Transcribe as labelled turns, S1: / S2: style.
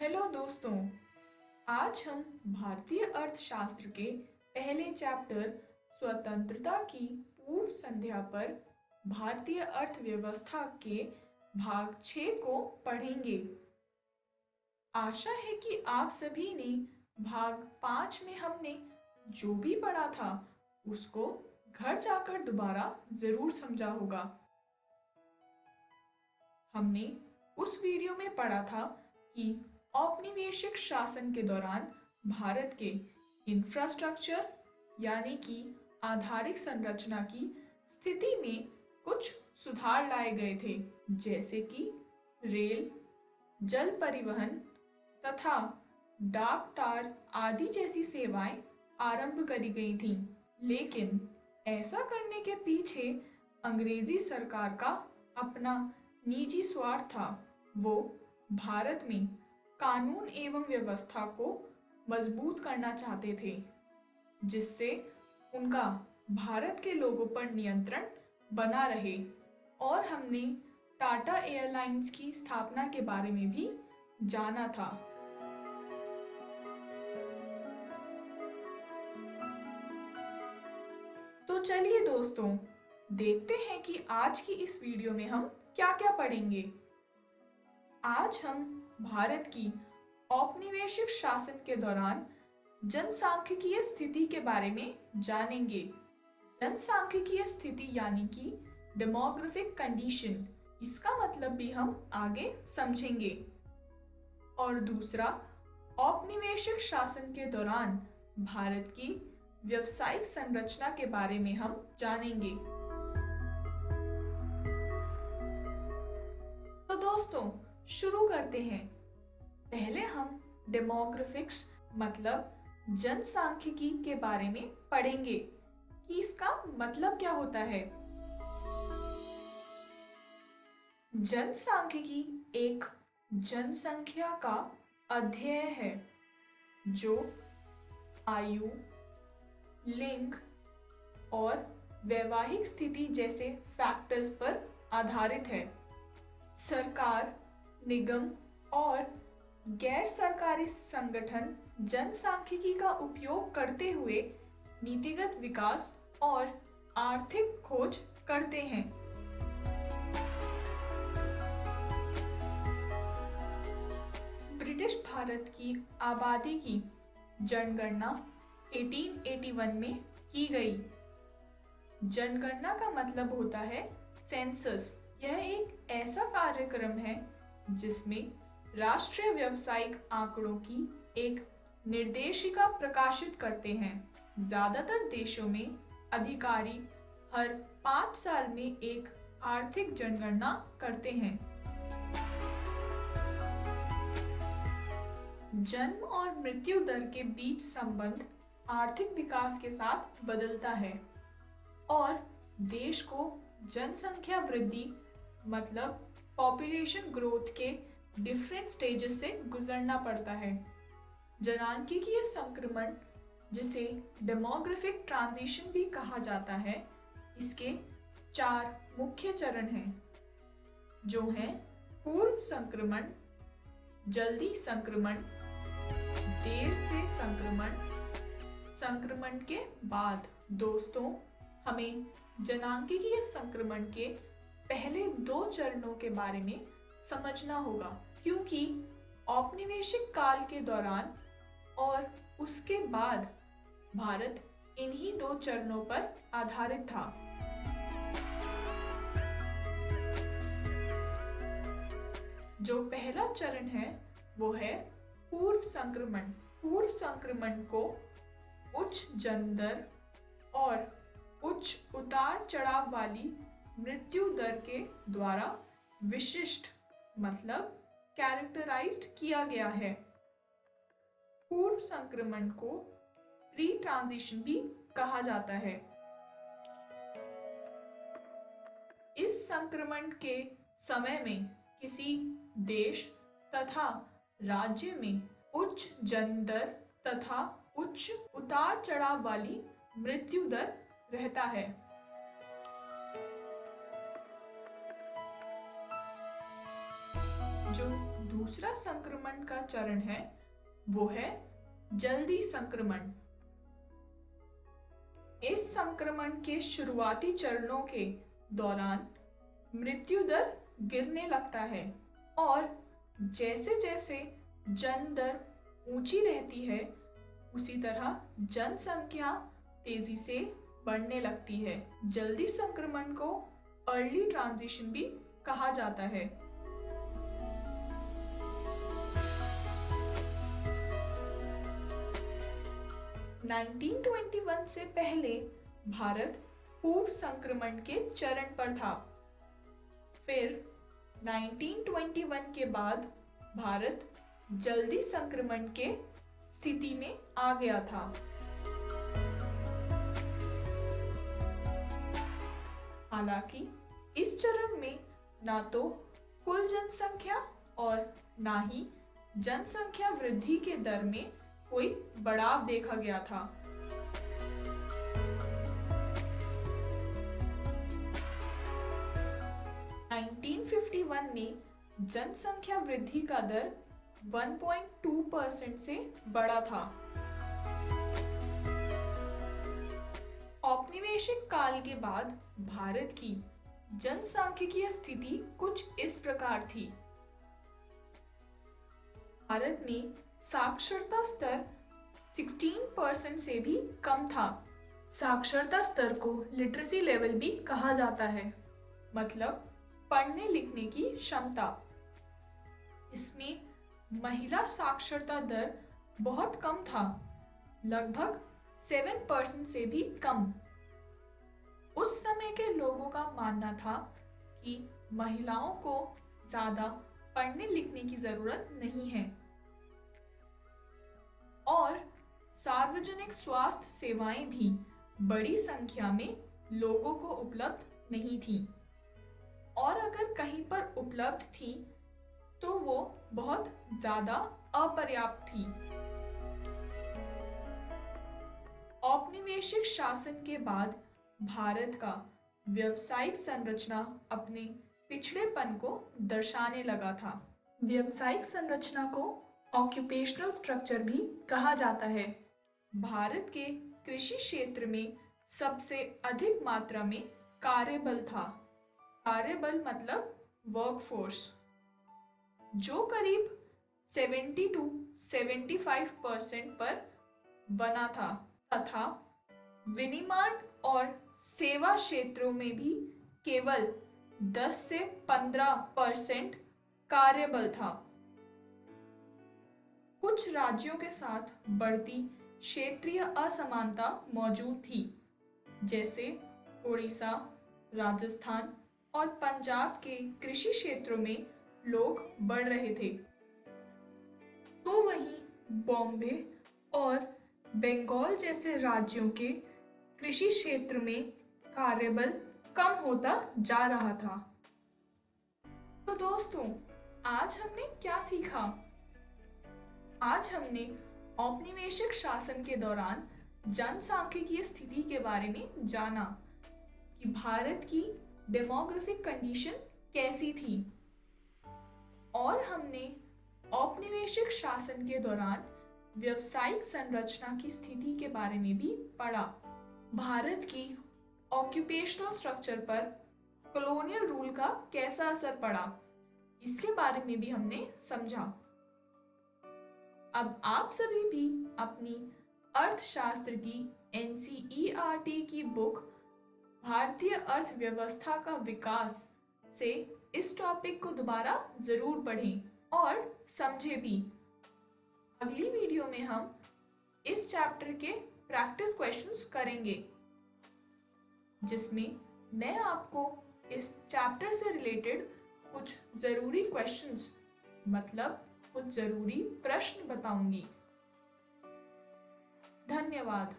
S1: Hello दोस्तों। आज हम भारतीय अर्थशास्त्र के पहले चैप्टर स्वतंत्रता की पूर्व संध्या पर भारतीय अर्थव्यवस्था के भाग 6 को पढ़ेंगे। आशा है कि आप सभी ने भाग 5 में हमने जो भी पढ़ा था उसको घर जाकर दोबारा जरूर समझा होगा। हमने उस वीडियो में पढ़ा था कि औपनिवेशिक शासन के दौरान भारत के इंफ्रास्ट्रक्चर यानी कि आधारिक संरचना की स्थिति में कुछ सुधार लाए गए थे, जैसे कि रेल, जल परिवहन तथा डाक तार आदि जैसी सेवाएं आरंभ करी गई थीं। लेकिन ऐसा करने के पीछे अंग्रेजी सरकार का अपना निजी स्वार्थ था। वो भारत में कानून एवं व्यवस्था को मजबूत करना चाहते थे, जिससे उनका भारत के लोगों पर नियंत्रण बना रहे। और हमने टाटा एयरलाइंस की स्थापना के बारे में भी जाना था। तो चलिए दोस्तों, देखते हैं कि आज की इस वीडियो में हम क्या-क्या पढ़ेंगे। आज हम भारत की औपनिवेशिक शासन के दौरान जनसांख्यिकीय स्थिति के बारे में जानेंगे। जनसांख्यिकीय स्थिति यानी कि डेमोग्राफिक कंडीशन, इसका मतलब भी हम आगे समझेंगे। और दूसरा, औपनिवेशिक शासन के दौरान भारत की व्यावसायिक संरचना के बारे में हम जानेंगे। तो दोस्तों, शुरू करते हैं। पहले हम डेमोग्राफिक्स मतलब जनसांख्यिकी के बारे में पढ़ेंगे कि इसका मतलब क्या होता है। जनसांख्यिकी एक जनसंख्या का अध्ययन है जो आयु, लिंग और वैवाहिक स्थिति जैसे फैक्टर्स पर आधारित है। सरकार, निगम और गैर सरकारी संगठन जनसांख्यिकी का उपयोग करते हुए नीतिगत विकास और आर्थिक खोज करते हैं। ब्रिटिश भारत की आबादी की जनगणना 1881 में की गई। जनगणना का मतलब होता है सेंसस। यह एक ऐसा कार्यक्रम है जिसमें राष्ट्रीय व्यावसायिक आंकड़ों की एक निर्देशिका प्रकाशित करते हैं। ज्यादातर देशों में अधिकारी हर 5 साल में एक आर्थिक जनगणना करते हैं। जन्म और मृत्यु दर के बीच संबंध आर्थिक विकास के साथ बदलता है और देश को जनसंख्या वृद्धि मतलब पॉपुलेशन ग्रोथ के डिफरेंट स्टेजेस से गुजरना पड़ता है। जनांकीय संक्रमण, जिसे डेमोग्राफिक ट्रांजिशन भी कहा जाता है, इसके 4 मुख्य चरण हैं, जो हैं पूर्व संक्रमण, जल्दी संक्रमण, देर से संक्रमण, संक्रमण के बाद। दोस्तों, हमें जनांकीय संक्रमण के पहले 2 चरणों के बारे में समझना होगा, क्योंकि औपनिवेशिक काल के दौरान और उसके बाद भारत इन्हीं 2 चरणों पर आधारित था। जो पहला चरण है वो है पूर्व संक्रमण। पूर्व संक्रमण को उच्च जन्म दर और उच्च उतार चढ़ाव वाली मृत्यु दर के द्वारा विशिष्ट मतलब कैरेक्टराइज्ड किया गया है। पूर्व संक्रमण को प्री ट्रांजिशन भी कहा जाता है। इस संक्रमण के समय में किसी देश तथा राज्य में उच्च जन्म दर तथा उच्च उतार चढ़ाव वाली मृत्यु दर रहता है। जो दूसरा संक्रमण का चरण है वो है जल्दी संक्रमण। इस संक्रमण के शुरुआती चरणों के दौरान मृत्यु दर गिरने लगता है और जैसे जैसे जन्म दर ऊंची रहती है उसी तरह जनसंख्या तेजी से बढ़ने लगती है। जल्दी संक्रमण को अर्ली ट्रांजिशन भी कहा जाता है। नाइनटीन 1921 से पहले भारत पूर्व संक्रमण के चरण पर था। फिर 1921 के बाद भारत जल्दी संक्रमण के स्थिति में आ गया था। हालांकि इस चरण में ना तो कुल जनसंख्या और ना ही जनसंख्या वृद्धि के दर में कोई बढ़ाव देखा गया था। नाइनटीन 1951 में जनसंख्या वृद्धि का दर 1.2% से बढ़ा था। औपनिवेशिक काल के बाद भारत की जनसांख्यिकीय स्थिति कुछ इस प्रकार थी। भारत में साक्षरता स्तर 16% से भी कम था। साक्षरता स्तर को लिटरेसी लेवल भी कहा जाता है, मतलब पढ़ने लिखने की क्षमता। इसमें महिला साक्षरता दर बहुत कम था, लगभग 7% से भी कम। उस समय के लोगों का मानना था कि महिलाओं को ज्यादा पढ़ने लिखने की जरूरत नहीं है और सार्वजनिक स्वास्थ्य सेवाएं भी बड़ी संख्या में लोगों को उपलब्ध नहीं थी और अगर कहीं पर उपलब्ध थी तो वो बहुत ज्यादा अपर्याप्त थी। औपनिवेशिक शासन के बाद भारत का व्यावसायिक संरचना अपने पिछड़ेपन को दर्शाने लगा था। व्यावसायिक संरचना को ऑक्यूपेशनल स्ट्रक्चर भी कहा जाता है। भारत के कृषि क्षेत्र में सबसे अधिक मात्रा में कार्यबल था। कार्यबल मतलब वर्कफोर्स, जो करीब 70 to 75% पर बना था तथा विनिर्माण और सेवा क्षेत्रों में भी केवल 10 से 15% कार्यबल था। कुछ राज्यों के साथ बढ़ती क्षेत्रीय असमानता मौजूद थी, जैसे ओडिशा, राजस्थान और पंजाब के कृषि क्षेत्रों में लोग बढ़ रहे थे, तो वहीं बॉम्बे और बंगाल जैसे राज्यों के कृषि क्षेत्र में कार्यबल कम होता जा रहा था। तो दोस्तों, आज हमने क्या सीखा? आज हमने औपनिवेशिक शासन के दौरान जनसांख्यिकीय स्थिति के बारे में जाना कि भारत की डेमोग्राफिक कंडीशन कैसी थी, और हमने औपनिवेशिक शासन के दौरान व्यावसायिक संरचना की स्थिति के बारे में भी पढ़ा। भारत की ऑक्यूपेशनल स्ट्रक्चर पर कॉलोनियल रूल का कैसा असर पड़ा, इसके बारे में भी हमने समझा। अब आप सभी भी अपनी अर्थशास्त्र की NCERT की बुक भारतीय अर्थव्यवस्था का विकास से इस टॉपिक को दोबारा जरूर पढ़ें और समझें भी। अगली वीडियो में हम इस चैप्टर के प्रैक्टिस क्वेश्चंस करेंगे, जिसमें मैं आपको इस चैप्टर से रिलेटेड कुछ जरूरी क्वेश्चंस, मतलब कुछ जरूरी प्रश्न बताऊंगी। धन्यवाद।